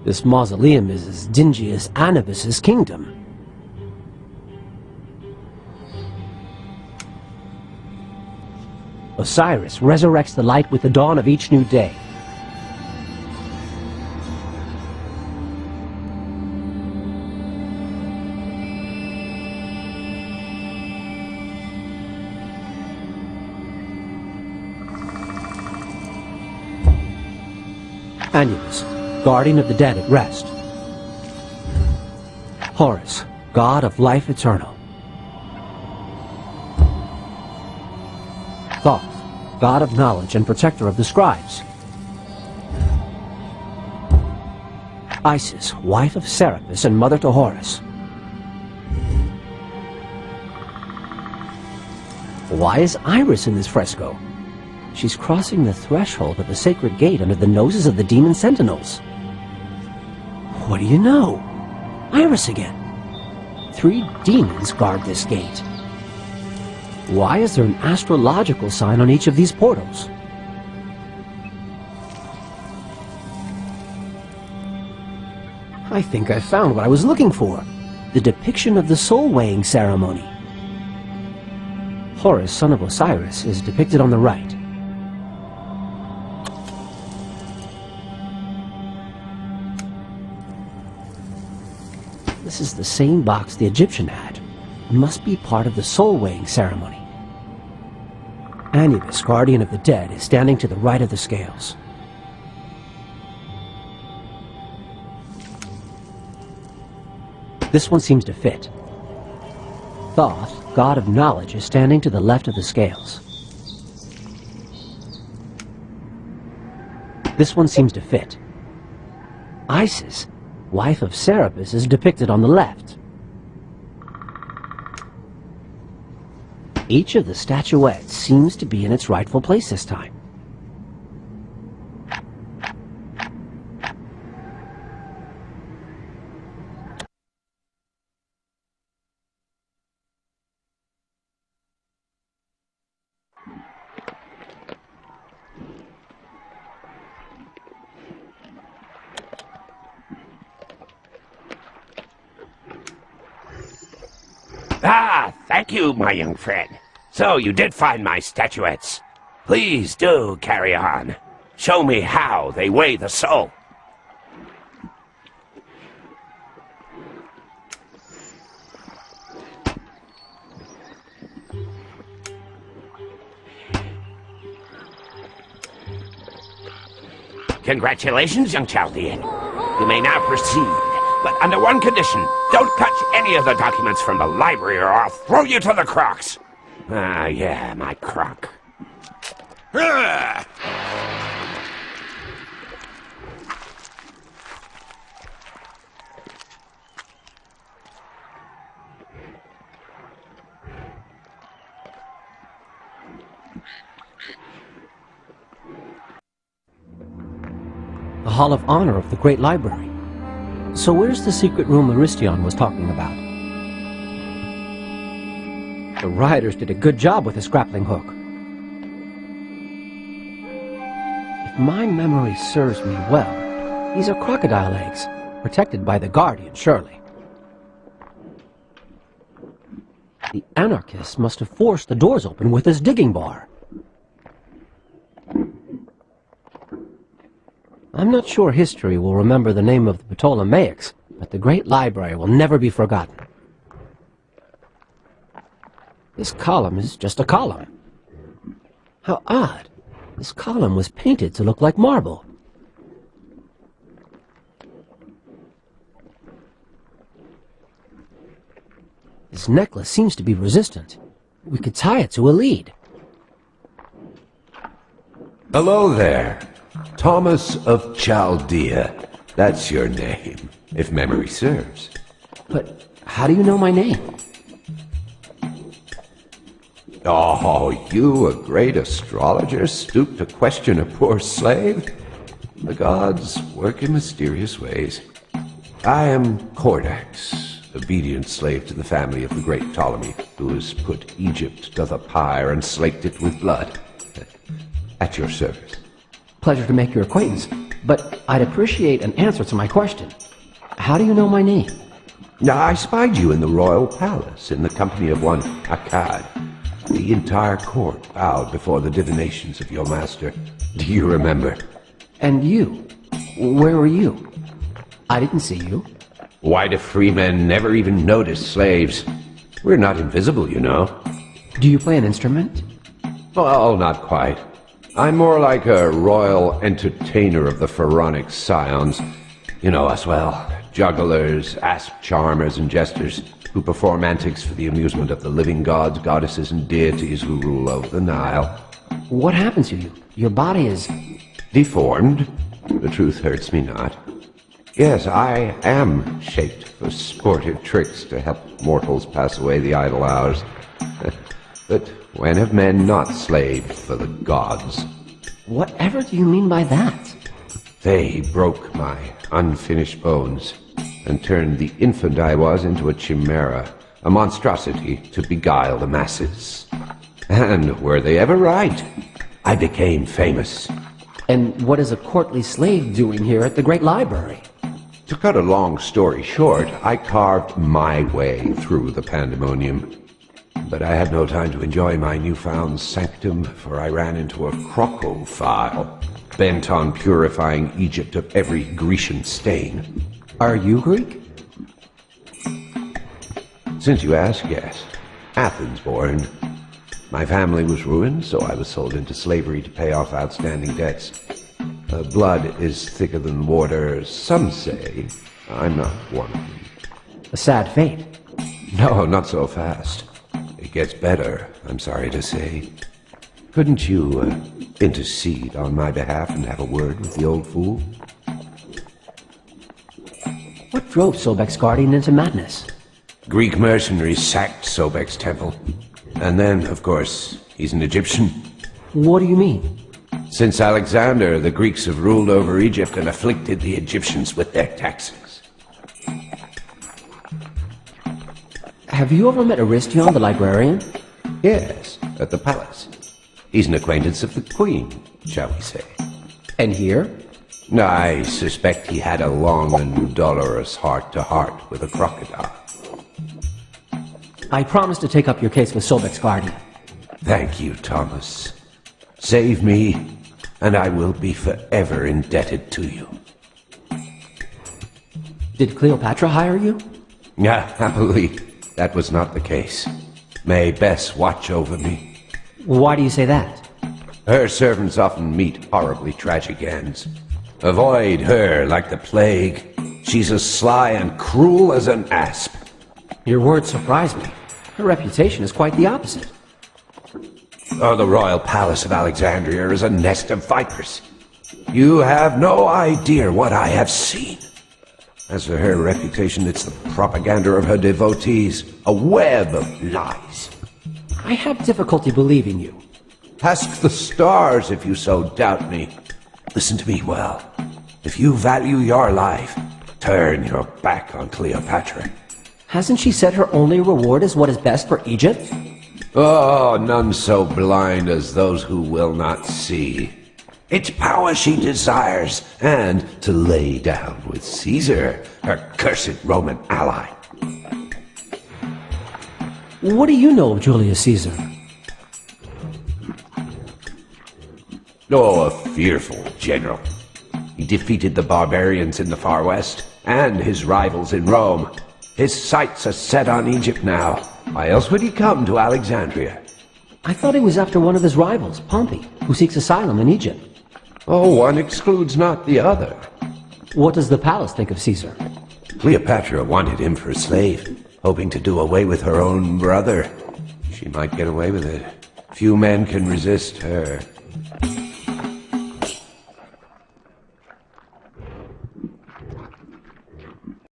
This mausoleum is as dingy as Anubis's kingdom. Osiris resurrects the light with the dawn of each new day. Anubis, guardian of the dead at rest. Horus, god of life eternal. Thoth, god of knowledge and protector of the scribes. Isis, wife of Serapis and mother to Horus. Why is Iris in this fresco? She's crossing the threshold of the sacred gate under the noses of the demon sentinels. What do you know? Iris again. 3 demons guard this gate. Why is there an astrological sign on each of these portals? I think I found what I was looking for. The depiction of the soul-weighing ceremony. Horus, son of Osiris, is depicted on the right. This is the same box the Egyptian had. It must be part of the soul-weighing ceremony. Anubis, guardian of the dead, is standing to the right of the scales. This one seems to fit. Thoth, god of knowledge, is standing to the left of the scales. This one seems to fit. Isis, wife of Serapis, is depicted on the left. Each of the statuettes seems to be in its rightful place this time. Ah, thank you, my young friend. So you did find my statuettes. Please do carry on. Show me how they weigh the soul. Congratulations, young Chaldean. You may now proceed. But under one condition, don't touch any of the documents from the library or I'll throw you to the crocs. Ah, yeah, my croc. Ah! The Hall of Honor of the Great Library. So where's the secret room Aristion was talking about? The riders did a good job with this grappling hook. If my memory serves me well, these are crocodile eggs, protected by the Guardian, surely. The anarchist must have forced the doors open with his digging bar. I'm not sure history will remember the name of the Ptolemaics, but the Great Library will never be forgotten. This column is just a column. How odd. This column was painted to look like marble. This necklace seems to be resistant. We could tie it to a lead. Hello there. Thomas of Chaldea. That's your name, if memory serves. But how do you know my name? Oh, you, a great astrologer, stoop to question a poor slave? The gods work in mysterious ways. I am Kordax, obedient slave to the family of the great Ptolemy, who has put Egypt to the pyre and slaked it with blood. At your service. Pleasure to make your acquaintance. but I'd appreciate an answer to my question. How do you know my name? Now, I spied you in the royal palace in the company of one Akkad. The entire court bowed before the divinations of your master. Do you remember? And you? Where were you? I didn't see you. Why do free men never even notice slaves? We're not invisible, you know. Do you play an instrument? Well, not quite. I'm more like a royal entertainer of the pharaonic scions. You know us well. Jugglers, asp charmers, and jesters who perform antics for the amusement of the living gods, goddesses, and deities who rule over the Nile. What happened to you? Your body is... Deformed. The truth hurts me not. Yes, I am shaped for sportive tricks to help mortals pass away the idle hours. But when have men not slaved for the gods? Whatever do you mean by that? They broke my unfinished bones and turned the infant I was into a chimera, a monstrosity to beguile the masses. And were they ever right? I became famous. And what is a courtly slave doing here at the Great Library? To cut a long story short, I carved my way through the pandemonium. But I had no time to enjoy my newfound sanctum, for I ran into a crocophile, bent on purifying Egypt of every Grecian stain. Are you Greek? Since you ask, yes. Athens born. My family was ruined, so I was sold into slavery to pay off outstanding debts. Blood is thicker than water, some say. I'm not one of them. A sad fate. No, not so fast. It gets better, I'm sorry to say. Couldn't you intercede on my behalf and have a word with the old fool? What drove Sobek's guardian into madness? Greek mercenaries sacked Sobek's temple. And then, of course, he's an Egyptian. What do you mean? Since Alexander, the Greeks have ruled over Egypt and afflicted the Egyptians with their taxes. Have you ever met Aristion, the librarian? Yes, at the palace. He's an acquaintance of the queen, shall we say. And here? I suspect he had a long and dolorous heart-to-heart with a crocodile. I promise to take up your case with Sobek's guardian. Thank you, Thomas. Save me, and I will be forever indebted to you. Did Cleopatra hire you? Happily, that was not the case. May Bess watch over me. Why do you say that? Her servants often meet horribly tragic ends. Avoid her like the plague. She's as sly and cruel as an asp. Your words surprise me. Her reputation is quite the opposite. Oh, the royal palace of Alexandria is a nest of vipers. You have no idea what I have seen. As for her reputation, it's the propaganda of her devotees, a web of lies. I have difficulty believing you. Ask the stars if you so doubt me. Listen to me well. If you value your life, turn your back on Cleopatra. Hasn't she said her only reward is what is best for Egypt? Oh, none so blind as those who will not see. It's power she desires, and to lay down with Caesar, her cursed Roman ally. What do you know of Julius Caesar? Oh, a fearful general. He defeated the barbarians in the far west, and his rivals in Rome. His sights are set on Egypt now. Why else would he come to Alexandria? I thought he was after one of his rivals, Pompey, who seeks asylum in Egypt. Oh, one excludes not the other. What does the palace think of Caesar? Cleopatra wanted him for a slave, hoping to do away with her own brother. She might get away with it. Few men can resist her.